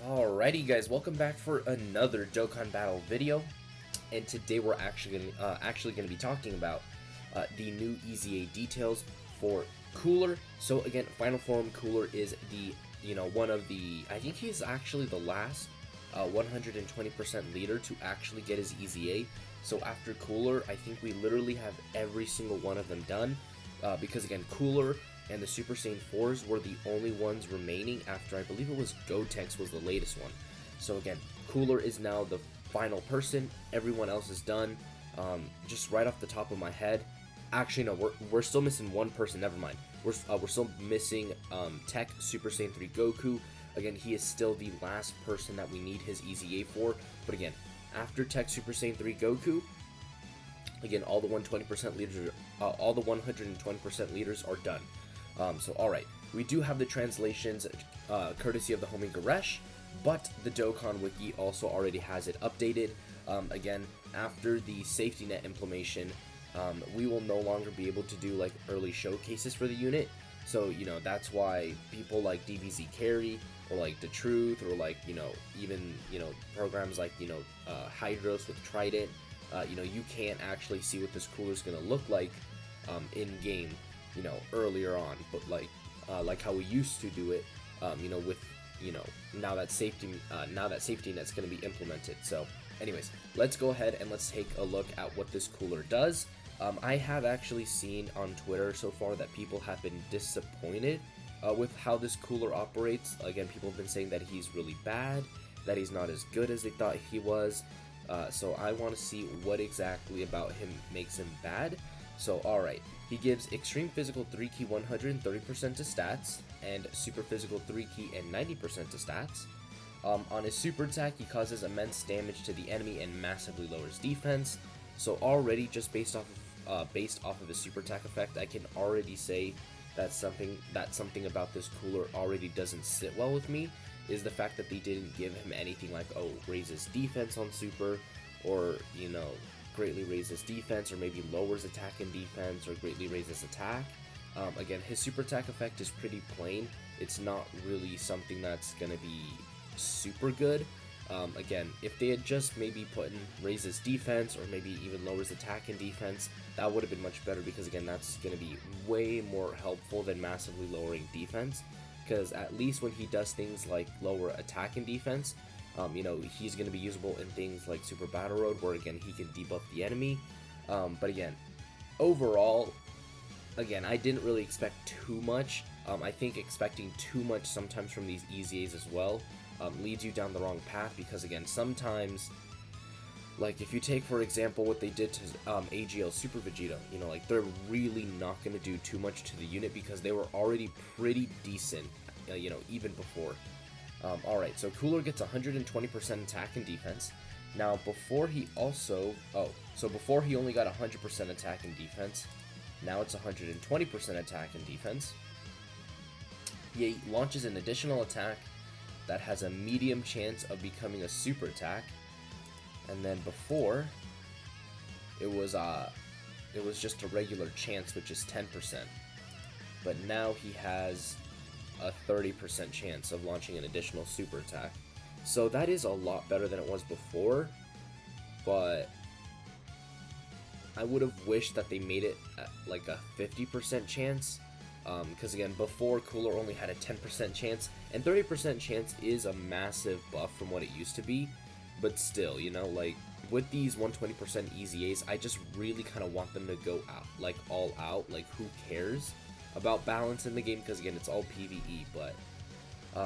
Alrighty guys, welcome back for another Dokkan Battle video, and today we're actually gonna be talking about the new EZA details for Cooler. So again, Final Form Cooler is the one of the, I think he's actually the last 120% leader to actually get his EZA. So after Cooler, I think we literally have every single one of them done, because again, Cooler and the Super Saiyan 4s were the only ones remaining after, I believe it was Gotenks was the latest one. So again, Cooler is now the final person, everyone else is done. Just right off the top of my head, actually no, we're still missing one person, never mind. We're still missing Tech Super Saiyan 3 Goku. Again, he is still the last person that we need his EZA for, but again, after Tech Super Saiyan 3 Goku, again, all the 120% leaders, all the 120% leaders are done. So alright, we do have the translations courtesy of the Homie Garesh, but the Dokkan Wiki also already has it updated. Again, after the safety net implementation, we will no longer be able to do like early showcases for the unit. So, that's why people like DBZ Carry, or like The Truth, or like, even, programs like, Hydros with Trident, you can't actually see what this cooler is going to look like in game, earlier on, but like how we used to do it, with, now that safety net's going to be implemented. So anyways, let's go ahead and let's take a look at what this cooler does. I have actually seen on Twitter so far that people have been disappointed with how this cooler operates. Again, people have been saying that he's really bad, that he's not as good as they thought he was. So I want to see what exactly about him makes him bad. So alright, he gives Extreme Physical 3 Key 130% to stats, and Super Physical 3 Key and 90% to stats. On his super attack, he causes immense damage to the enemy and massively lowers defense. So already, just based off of his super attack effect, I can already say that something about this cooler already doesn't sit well with me, is the fact that they didn't give him anything like, oh, raises defense on super, or, greatly raises defense, or maybe lowers attack and defense, or greatly raises attack. Again, his super attack effect is pretty plain. It's not really something that's going to be super good. Again, if they had just maybe put in raises defense, or maybe even lowers attack and defense, that would have been much better, because again, that's going to be way more helpful than massively lowering defense, because at least when he does things like lower attack and defense, he's going to be usable in things like Super Battle Road, where again, he can debuff the enemy. But again, overall, again, I didn't really expect too much. I think expecting too much sometimes from these EZAs as well leads you down the wrong path, because again, sometimes, like if you take for example what they did to AGL Super Vegeta, like they're really not going to do too much to the unit, because they were already pretty decent, even before. Alright, so Cooler gets 120% attack and defense. Now, before he also... before he only got 100% attack and defense. Now it's 120% attack and defense. He launches an additional attack that has a medium chance of becoming a super attack. And then before, it was just a regular chance, which is 10%. But now he has a 30% chance of launching an additional super attack. So that is a lot better than it was before, but I would have wished that they made it like a 50% chance, because again, before Cooler only had a 10% chance, and 30% chance is a massive buff from what it used to be, but still, like with these 120% EZAs, I just really kind of want them to go out, like all out, like who cares about balance in the game, because again, it's all PvE. But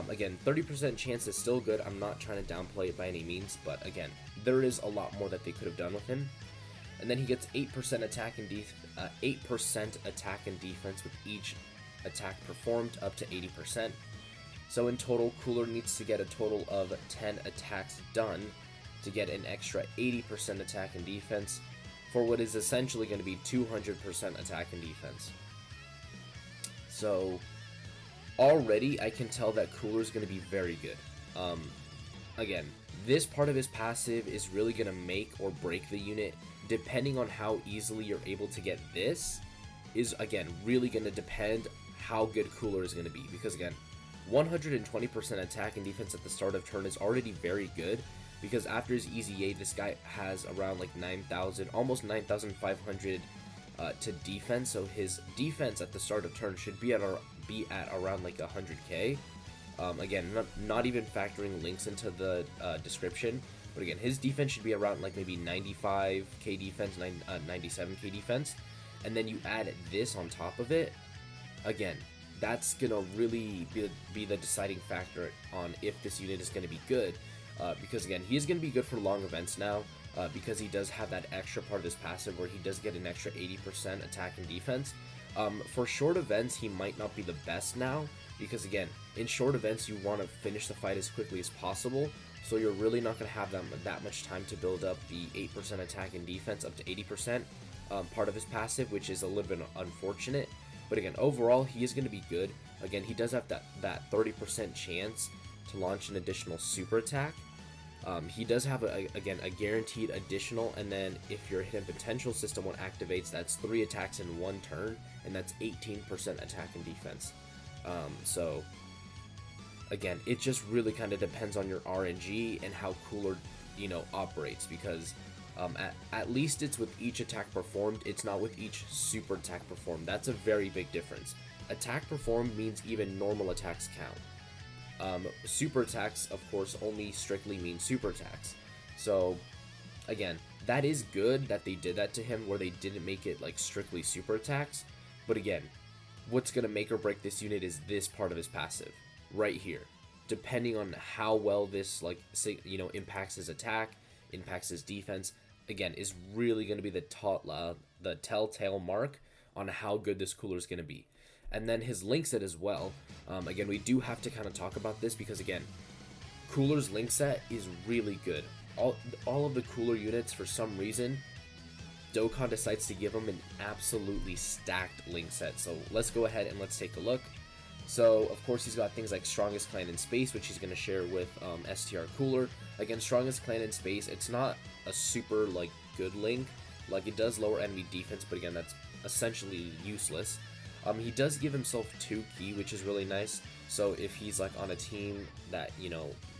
again, 30% chance is still good. I'm not trying to downplay it by any means, but again, there is a lot more that they could have done with him. And then he gets 8% attack and 8% attack and defense with each attack performed, up to 80%. So in total, Cooler needs to get a total of 10 attacks done to get an extra 80% attack and defense, for what is essentially going to be 200% attack and defense. So already I can tell that Cooler is going to be very good. Again, this part of his passive is really going to make or break the unit. Depending on how easily you're able to get this is, again, really going to depend how good Cooler is going to be. Because again, 120% attack and defense at the start of turn is already very good, because after his EZA, this guy has around like 9,000, almost 9,500 to defense. So his defense at the start of turn should be at around like 100k. Again, not even factoring links into the description, but again, his defense should be around like maybe 95k defense, 97k defense, and then you add this on top of it. Again, that's gonna really be the deciding factor on if this unit is gonna be good, because again, he is gonna be good for long events now, because he does have that extra part of his passive where he does get an extra 80% attack and defense. For short events, he might not be the best now, because again, in short events, you want to finish the fight as quickly as possible, so you're really not going to have that much time to build up the 8% attack and defense up to 80% part of his passive, which is a little bit unfortunate. But again, overall, he is going to be good. Again, he does have that 30% chance to launch an additional super attack. He does have, again, a guaranteed additional, and then if your hidden potential system one activates, that's 3 attacks in 1 turn, and that's 18% attack and defense. So again, it just really kind of depends on your RNG and how Cooler, operates, because at least it's with each attack performed, it's not with each super attack performed. That's a very big difference. Attack performed means even normal attacks count. Super attacks, of course, only strictly mean super attacks. So again, that is good that they did that to him, where they didn't make it like strictly super attacks. But again, what's gonna make or break this unit is this part of his passive right here. Depending on how well this impacts his attack, impacts his defense, again, is really gonna be the telltale mark on how good this Cooler is gonna be. And then his link set as well. Again, we do have to kind of talk about this, because again, Cooler's link set is really good. All of the Cooler units, for some reason, Dokkan decides to give them an absolutely stacked link set. So let's go ahead and let's take a look. So of course, he's got things like Strongest Clan in Space, which he's going to share with STR Cooler. Again, Strongest Clan in Space, it's not a super good link. Like, it does lower enemy defense, but again, that's essentially useless. He does give himself 2 ki, which is really nice. So if he's on a team that,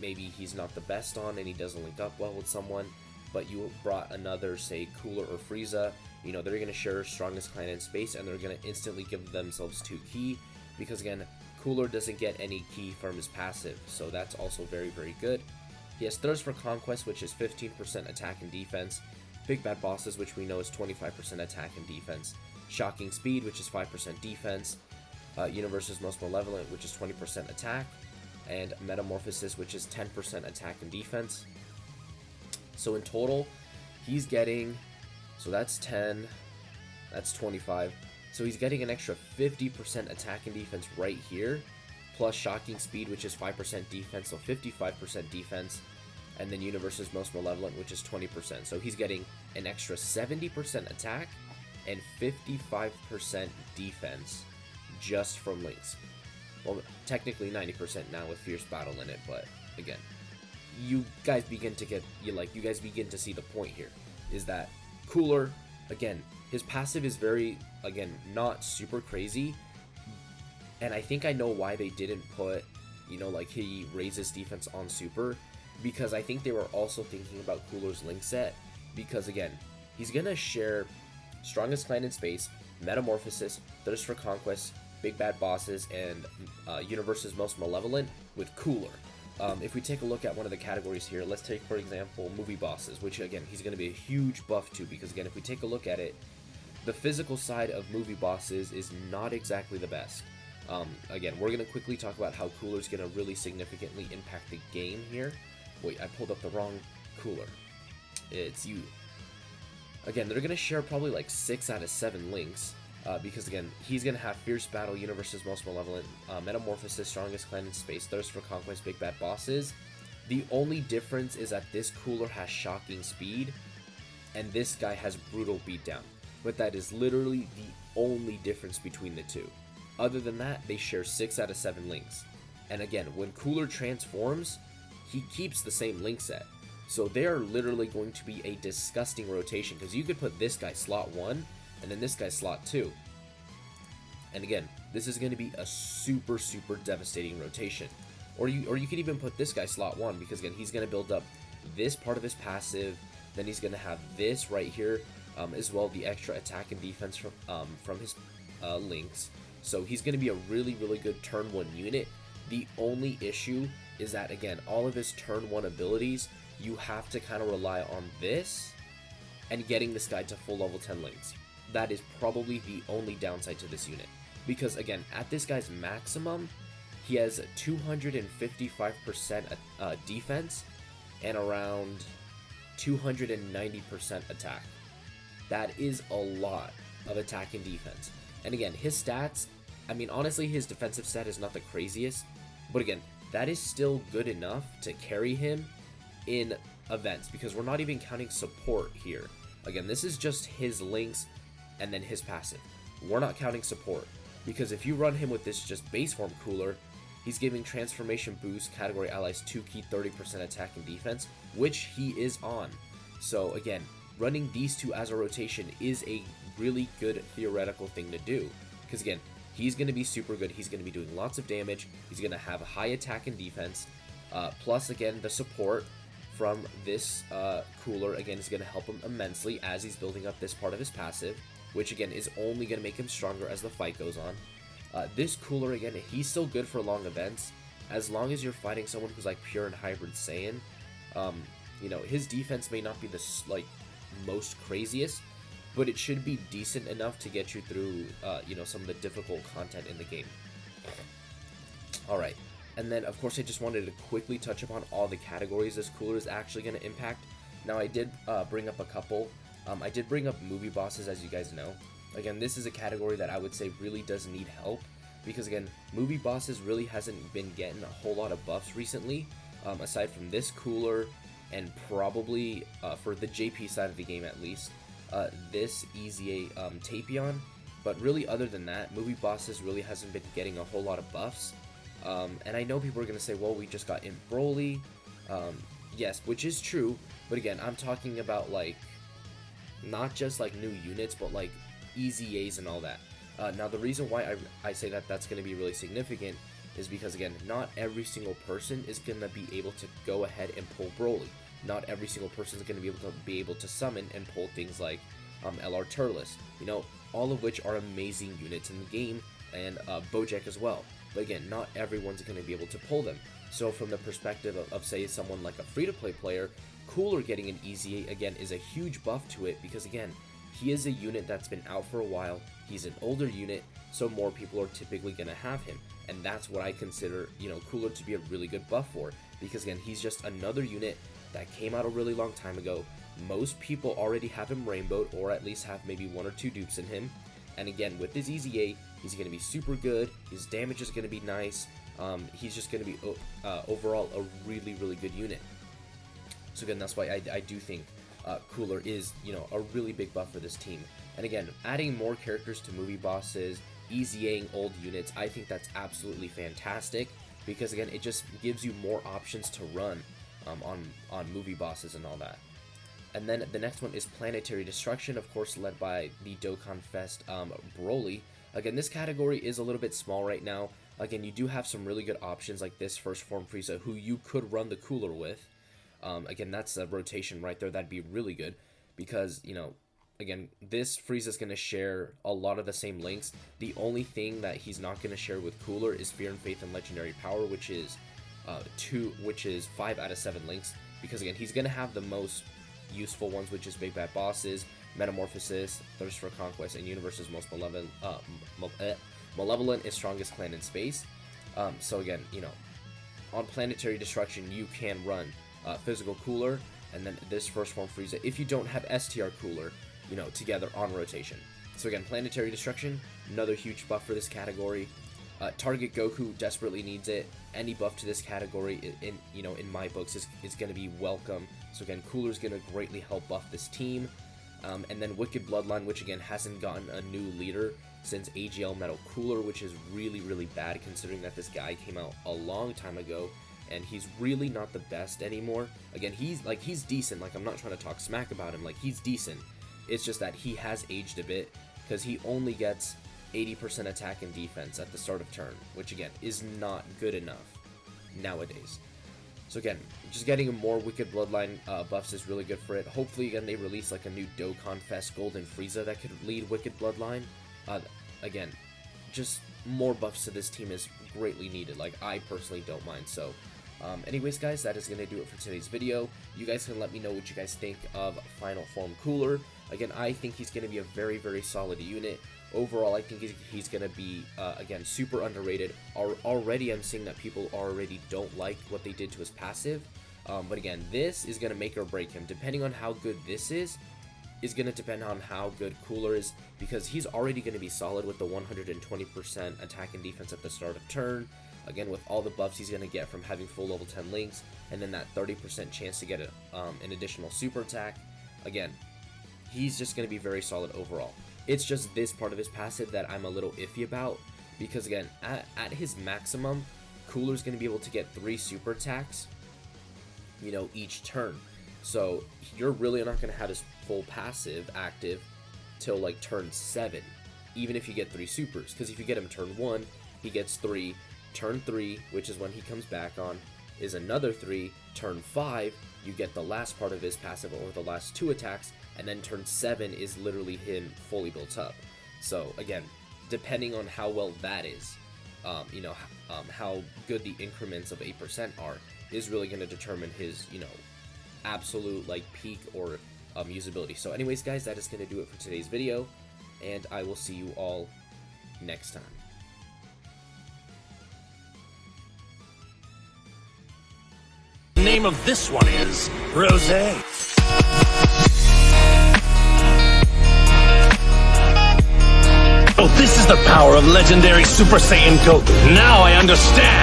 maybe he's not the best on and he doesn't link up well with someone, but you brought another, say, Cooler or Frieza, they're going to share Strongest Clan in Space, and they're going to instantly give themselves 2 ki, because again, Cooler doesn't get any ki from his passive, so that's also very, very good. He has Thirst for Conquest, which is 15% attack and defense, Big Bad Bosses, which we know is 25% attack and defense, Shocking Speed, which is 5% defense, Universe's Most Malevolent, which is 20% attack, and Metamorphosis, which is 10% attack and defense. So in total, he's getting, so that's 10, that's 25, so he's getting an extra 50% attack and defense right here, plus Shocking Speed, which is 5% defense, so 55% defense, and then Universe's Most Malevolent, which is 20%. So he's getting an extra 70% attack and 55% defense just from links. Well, technically 90% now with Fierce Battle in it, but again, you guys begin to see the point here, is that Cooler, again, his passive is very, again, not super crazy, and I think I know why they didn't put, he raises defense on super, because I think they were also thinking about Cooler's link set, because again, he's gonna share Strongest Clan in Space, Metamorphosis, Thirst for Conquest, Big Bad Bosses, and Universe's Most Malevolent with Cooler. If we take a look at one of the categories here, let's take, for example, Movie Bosses, which again, he's going to be a huge buff to, because again, if we take a look at it, the physical side of Movie Bosses is not exactly the best. Again, we're going to quickly talk about how Cooler's going to really significantly impact the game here. Wait, I pulled up the wrong Cooler. It's you. Again, they're going to share probably 6 out of 7 links, because again, he's going to have Fierce Battle, Universe's Most Malevolent, Metamorphosis, Strongest Clan in Space, Thirst for Conquest, Big Bad Bosses. The only difference is that this Cooler has Shocking Speed, and this guy has Brutal Beatdown. But that is literally the only difference between the two. Other than that, they share 6 out of 7 links. And again, when Cooler transforms, he keeps the same link set. So they are literally going to be a disgusting rotation, because you could put this guy slot 1, and then this guy slot 2. And again, this is going to be a super devastating rotation. Or you could even put this guy slot 1, because again, he's going to build up this part of his passive, then he's going to have this right here, as well, the extra attack and defense from his links. So he's going to be a really good turn 1 unit. The only issue is that, again, all of his turn 1 abilities, you have to kind of rely on this and getting this guy to full level 10 links. That is probably the only downside to this unit, because again, at this guy's maximum, he has 255% defense and around 290% attack. That is a lot of attack and defense. And again, his stats, I mean, honestly, his defensive stat is not the craziest, but again, that is still good enough to carry him in events, because we're not even counting support here. Again, this is just his links and then his passive. We're not counting support, because if you run him with this just base form cooler, he's giving transformation boost category allies 2 key 30% attack and defense, which he is on. So again, running these two as a rotation is a really good theoretical thing to do, because again, he's going to be super good. He's going to be doing lots of damage. He's going to have a high attack and defense, plus again, the support from this cooler again is going to help him immensely as he's building up this part of his passive, which again is only going to make him stronger as the fight goes on. This cooler, again, he's still good for long events, as long as you're fighting someone who's like pure and hybrid Saiyan. You know, his defense may not be the most craziest, but it should be decent enough to get you through, you know, some of the difficult content in the game. Alright, and then of course I just wanted to quickly touch upon all the categories this cooler is actually going to impact. Now I did bring up a couple. I did bring up movie bosses, as you guys know. Again, this is a category that I would say really does need help, because again, movie bosses really hasn't been getting a whole lot of buffs recently, aside from this cooler and probably for the JP side of the game at least, this EZA Tapion. But really, other than that, movie bosses really hasn't been getting a whole lot of buffs. And I know people are going to say, well, we just got Imp Broly. Yes, which is true, but again, I'm talking about like not just like new units, but like EZAs and all that. Now the reason why I say that that's going to be really significant is because again, not every single person is going to be able to go ahead and pull Broly. Not every single person is going to be able to summon and pull things like LR Turles, you know, all of which are amazing units in the game, and Bojack as well. But again, not everyone's going to be able to pull them. So from the perspective of say someone like a free-to-play player, Cooler getting an EZA again is a huge buff to it, because again, he is a unit that's been out for a while, he's an older unit, so more people are typically going to have him, and that's what I consider, you know, Cooler to be a really good buff for, because again, he's just another unit that came out a really long time ago. Most people already have him rainbowed, or at least have maybe 1 or 2 dupes in him, and again, with his EZA, he's going to be super good, his damage is going to be nice, he's just going to be overall a really good unit. So again, that's why I do think Cooler is, you know, a really big buff for this team. And again, adding more characters to movie bosses, EZAing old units, I think that's absolutely fantastic, because again, it just gives you more options to run on movie bosses and all that. And then the next one is Planetary Destruction, of course led by the Dokkan Fest Broly. Again, this category is a little bit small right now. Again, you do have some really good options like this First Form Frieza, who you could run the Cooler with. Again, that's a rotation right there. That'd be really good, because, you know, again, this Frieza's going to share a lot of the same links. The only thing that he's not going to share with Cooler is Fear and Faith and Legendary Power, which is 5 out of 7 links, because again, he's going to have the most useful ones, which is Big Bad Bosses, Metamorphosis, Thirst for Conquest, and Universe's most malevolent and strongest clan in space. So again, you know, on Planetary Destruction, you can run Physical Cooler, and then this First Form Frieza, if you don't have STR Cooler, you know, together on rotation. So again, Planetary Destruction, another huge buff for this category. Target Goku desperately needs it. Any buff to this category, in my books, is going to be welcome. So again, Cooler's going to greatly help buff this team. And then Wicked Bloodline, which again hasn't gotten a new leader since AGL Metal Cooler, which is really bad, considering that this guy came out a long time ago, and he's really not the best anymore. Again, he's decent. Like, I'm not trying to talk smack about him. Like, he's decent. It's just that he has aged a bit, because he only gets 80% attack and defense at the start of turn, which again is not good enough nowadays. So again, just getting more Wicked Bloodline buffs is really good for it. Hopefully again they release like a new Dokkan Fest Golden Frieza that could lead Wicked Bloodline. Again, just more buffs to this team is greatly needed. Like, I personally don't mind. So anyways guys, that is going to do it for today's video. You guys can let me know what you guys think of Final Form Cooler. Again, I think he's going to be a very, very solid unit. Overall, I think he's going to be, again, super underrated. Already, I'm seeing that people already don't like what they did to his passive. But again, this is going to make or break him. Depending on how good this is going to depend on how good Cooler is, because he's already going to be solid with the 120% attack and defense at the start of turn. Again, with all the buffs he's going to get from having full level 10 links, and then that 30% chance to get an additional super attack. Again, he's just going to be very solid overall. It's just this part of his passive that I'm a little iffy about, because again, at his maximum, Cooler's going to be able to get 3 super attacks, you know, each turn. So you're really not going to have his full passive active till like turn 7, even if you get 3 supers, because if you get him turn 1, he gets 3, turn 3, which is when he comes back on, is another 3, turn 5, you get the last part of his passive or the last 2 attacks, and then turn 7 is literally him fully built up. So again, depending on how well that is, you know, how good the increments of 8% are, is really going to determine his, you know, absolute like peak or usability. So anyways guys, that is going to do it for today's video, and I will see you all next time. The name of this one is Rosé. Oh, this is the power of legendary Super Saiyan Goku. Now I understand.